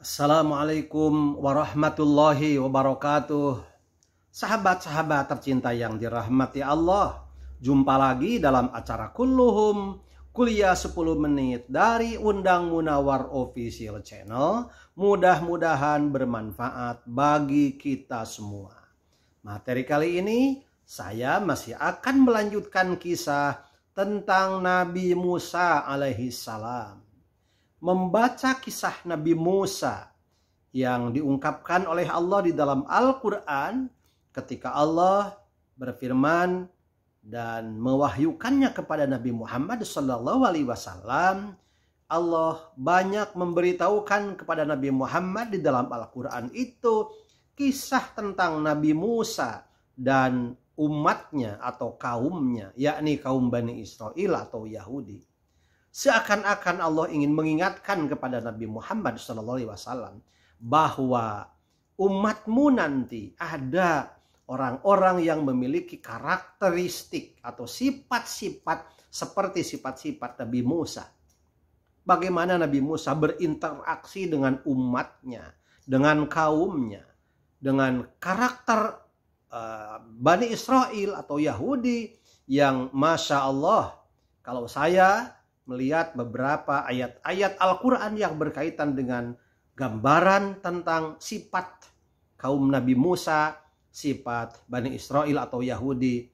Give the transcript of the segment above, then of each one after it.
Assalamualaikum warahmatullahi wabarakatuh. Sahabat-sahabat tercinta yang dirahmati Allah, jumpa lagi dalam acara Kulluhum Kuliah 10 menit dari Undang Munawar Official Channel. Mudah-mudahan bermanfaat bagi kita semua. Materi kali ini saya masih akan melanjutkan kisah tentang Nabi Musa alaihi salam. Membaca kisah Nabi Musa yang diungkapkan oleh Allah di dalam Al-Quran ketika Allah berfirman dan mewahyukannya kepada Nabi Muhammad SAW. Allah banyak memberitahukan kepada Nabi Muhammad di dalam Al-Quran itu kisah tentang Nabi Musa dan umatnya atau kaumnya, yakni kaum Bani Israel atau Yahudi. Seakan-akan Allah ingin mengingatkan kepada Nabi Muhammad SAW bahwa umatmu nanti ada orang-orang yang memiliki karakteristik atau sifat-sifat seperti sifat-sifat Nabi Musa. Bagaimana Nabi Musa berinteraksi dengan umatnya, dengan kaumnya, dengan karakter Bani Israel atau Yahudi yang Masya Allah, kalau saya melihat beberapa ayat-ayat Al-Quran yang berkaitan dengan gambaran tentang sifat kaum Nabi Musa, sifat Bani Israel atau Yahudi.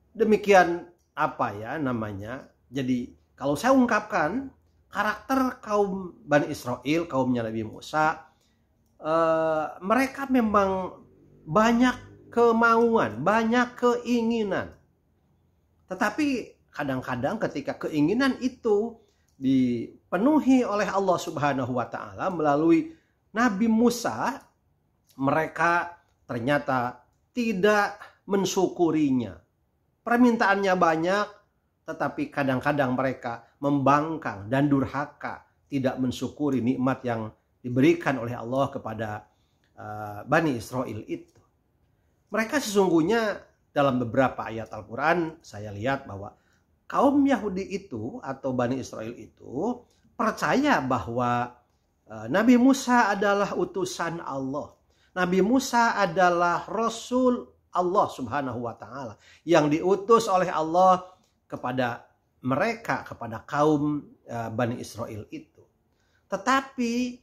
Demikian Jadi kalau saya ungkapkan karakter kaum Bani Israel, kaumnya Nabi Musa, mereka memang banyak kemauan, banyak keinginan. Tetapi kadang-kadang ketika keinginan itu dipenuhi oleh Allah Subhanahu wa Ta'ala melalui Nabi Musa, mereka ternyata tidak mensyukurinya. Permintaannya banyak, tetapi kadang-kadang mereka membangkang dan durhaka, tidak mensyukuri nikmat yang diberikan oleh Allah kepada Bani Israel itu. Mereka sesungguhnya dalam beberapa ayat Al-Quran saya lihat bahwa kaum Yahudi itu atau Bani Israel itu percaya bahwa Nabi Musa adalah utusan Allah. Nabi Musa adalah Rasul Allah Subhanahu wa Ta'ala yang diutus oleh Allah kepada mereka, kepada kaum Bani Israel itu. Tetapi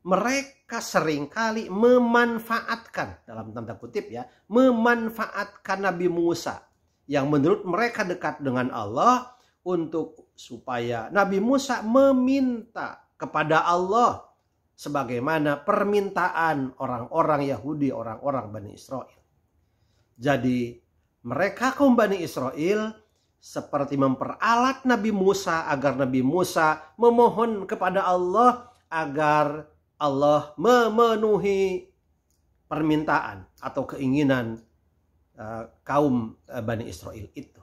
mereka seringkali memanfaatkan, dalam tanda kutip ya, memanfaatkan Nabi Musa yang menurut mereka dekat dengan Allah untuk supaya Nabi Musa meminta kepada Allah sebagaimana permintaan orang-orang Yahudi, orang-orang Bani Israel. Jadi mereka kaum Bani Israel seperti memperalat Nabi Musa agar Nabi Musa memohon kepada Allah agar Allah memenuhi permintaan atau keinginan kaum Bani Israel itu.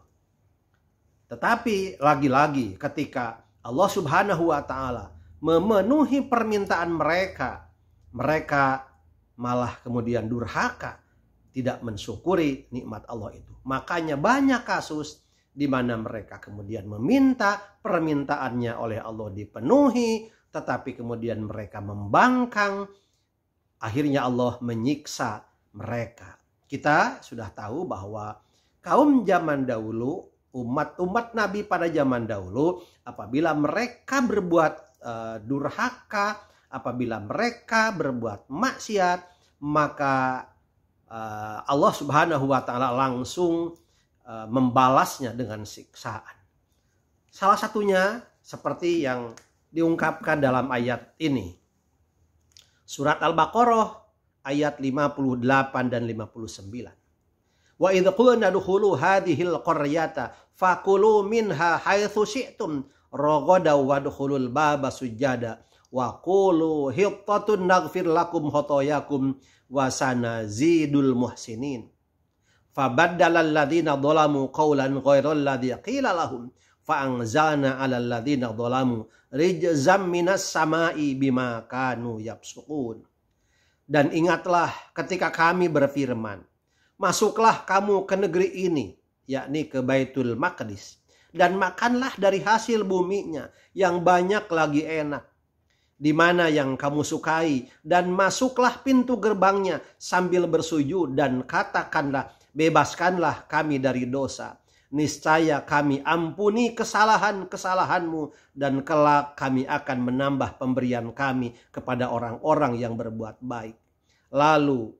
Tetapi lagi-lagi ketika Allah Subhanahu wa Ta'ala memenuhi permintaan mereka, mereka malah kemudian durhaka, tidak mensyukuri nikmat Allah itu. Makanya banyak kasus di mana mereka kemudian meminta permintaannya oleh Allah dipenuhi, tetapi kemudian mereka membangkang, akhirnya Allah menyiksa mereka. Kita sudah tahu bahwa kaum zaman dahulu, umat-umat Nabi pada zaman dahulu, apabila mereka berbuat durhaka, apabila mereka berbuat maksiat, maka Allah Subhanahu wa Ta'ala langsung membalasnya dengan siksaan. Salah satunya seperti yang diungkapkan dalam ayat ini. Surat Al-Baqarah ayat 58 dan 59. Wa idh qulna dukhulu hadhil qaryata fakulu minha haitsu syi'tum ragada wadkhulul baba sujada wa qulu hittatun naghfir lakum khotoyakum wa sanazidul muhsinin. Fabaddala alladziina dhalamu qawlan ghairal ladzi qila lahum fa'anzalna 'alal ladziina dhalamu rijzam minas sama'i bima kanu yafsukun. Dan ingatlah ketika kami berfirman, masuklah kamu ke negeri ini, yakni ke Baitul Maqdis, dan makanlah dari hasil buminya yang banyak lagi enak. di mana yang kamu sukai, dan masuklah pintu gerbangnya sambil bersujud, dan katakanlah, bebaskanlah kami dari dosa. Niscaya kami ampuni kesalahan-kesalahanmu, dan kelak kami akan menambah pemberian kami kepada orang-orang yang berbuat baik. Lalu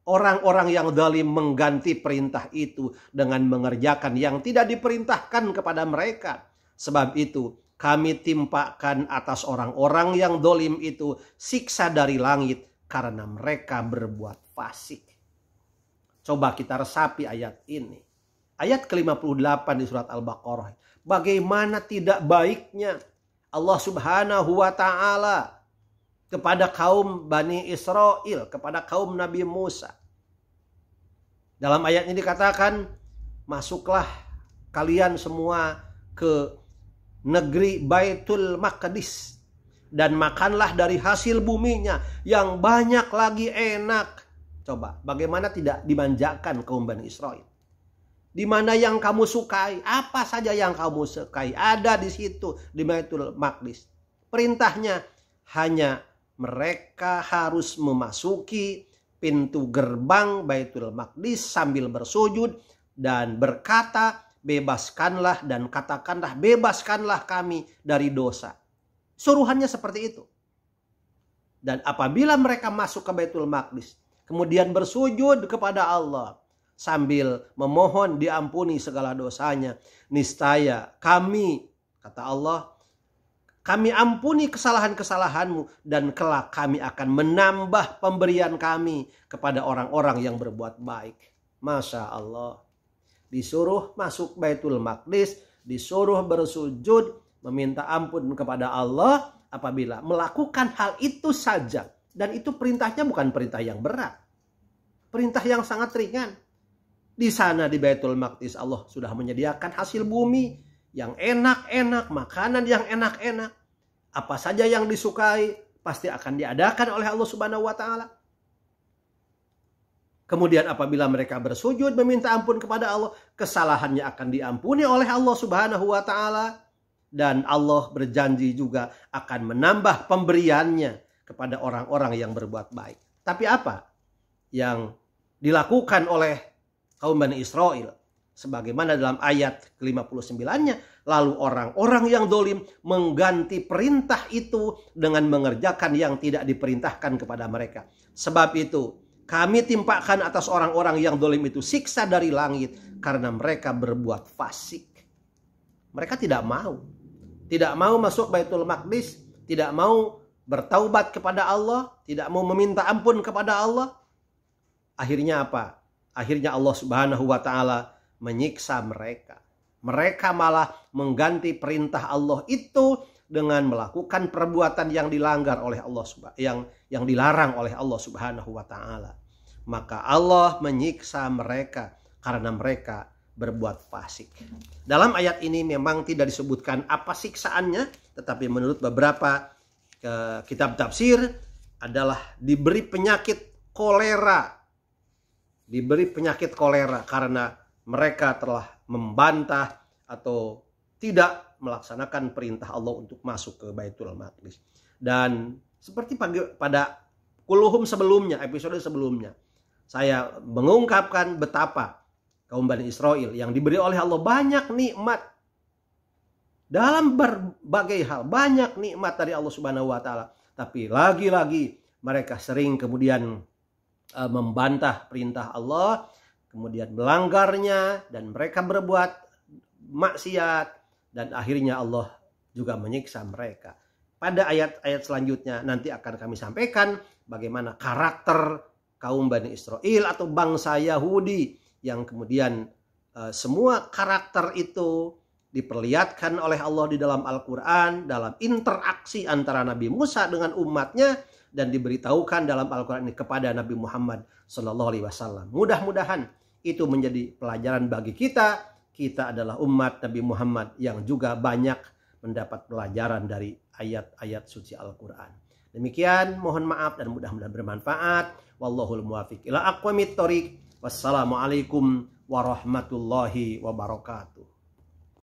orang-orang yang zalim mengganti perintah itu dengan mengerjakan yang tidak diperintahkan kepada mereka. Sebab itu kami timpakan atas orang-orang yang zalim itu siksa dari langit karena mereka berbuat fasik. Coba kita resapi ayat ini. Ayat ke-58 di surat Al-Baqarah. Bagaimana tidak baiknya Allah Subhanahu wa ta'ala kepada kaum Bani Israel, kepada kaum Nabi Musa. Dalam ayat ini dikatakan, masuklah kalian semua ke negeri Baitul Maqdis dan makanlah dari hasil buminya yang banyak lagi enak. Coba, bagaimana tidak dimanjakan kaum Bani Israel? Di mana yang kamu sukai, apa saja yang kamu sukai ada di situ di Baitul Maqdis. Perintahnya hanya mereka harus memasuki pintu gerbang Baitul Maqdis sambil bersujud dan berkata, bebaskanlah dan katakanlah, bebaskanlah kami dari dosa. Suruhannya seperti itu. Dan apabila mereka masuk ke Baitul Maqdis, kemudian bersujud kepada Allah sambil memohon diampuni segala dosanya, niscaya kami, kata Allah, kami ampuni kesalahan-kesalahanmu, dan kelak kami akan menambah pemberian kami kepada orang-orang yang berbuat baik. Masya Allah. Disuruh masuk Baitul Maqdis, disuruh bersujud, meminta ampun kepada Allah apabila melakukan hal itu saja. Dan itu perintahnya bukan perintah yang berat. Perintah yang sangat ringan. Di sana di Baitul Maqdis Allah sudah menyediakan hasil bumi yang enak-enak, makanan yang enak-enak. Apa saja yang disukai pasti akan diadakan oleh Allah Subhanahu wa ta'ala. Kemudian apabila mereka bersujud meminta ampun kepada Allah, kesalahannya akan diampuni oleh Allah Subhanahu wa ta'ala. Dan Allah berjanji juga akan menambah pemberiannya kepada orang-orang yang berbuat baik. Tapi apa yang dilakukan oleh kaum Bani Israel? Sebagaimana dalam ayat ke-59-nya, lalu orang-orang yang zalim mengganti perintah itu dengan mengerjakan yang tidak diperintahkan kepada mereka. Sebab itu kami timpakan atas orang-orang yang zalim itu siksa dari langit karena mereka berbuat fasik. Mereka tidak mau masuk Baitul Maqdis, tidak mau bertaubat kepada Allah, tidak mau meminta ampun kepada Allah. Akhirnya apa? Akhirnya Allah Subhanahu wa ta'ala menyiksa mereka. Mereka malah mengganti perintah Allah itu dengan melakukan perbuatan yang dilanggar oleh Allah, yang dilarang oleh Allah Subhanahu wa ta'ala. Maka Allah menyiksa mereka karena mereka berbuat fasik. Dalam ayat ini memang tidak disebutkan apa siksaannya, tetapi menurut beberapa kitab tafsir adalah diberi penyakit kolera. Diberi penyakit kolera karena mereka telah membantah atau tidak melaksanakan perintah Allah untuk masuk ke Baitul Maqdis. Dan seperti pada kuluhum sebelumnya, episode sebelumnya, saya mengungkapkan betapa kaum Bani Israel yang diberi oleh Allah banyak nikmat. Dalam berbagai hal, banyak nikmat dari Allah Subhanahu wa ta'ala. Tapi lagi-lagi mereka sering kemudian membantah perintah Allah, kemudian melanggarnya, dan mereka berbuat maksiat, dan akhirnya Allah juga menyiksa mereka. Pada ayat-ayat selanjutnya nanti akan kami sampaikan bagaimana karakter kaum Bani Israel atau bangsa Yahudi yang kemudian semua karakter itu diperlihatkan oleh Allah di dalam Al-Quran, dalam interaksi antara Nabi Musa dengan umatnya, dan diberitahukan dalam Al-Quran ini kepada Nabi Muhammad SAW. Mudah-mudahan itu menjadi pelajaran bagi kita. Kita adalah umat Nabi Muhammad yang juga banyak mendapat pelajaran dari ayat-ayat suci Al-Quran. Demikian, mohon maaf dan mudah-mudahan bermanfaat. Wallahul muwafiq ila aqwamit thoriq. Wassalamualaikum warahmatullahi wabarakatuh.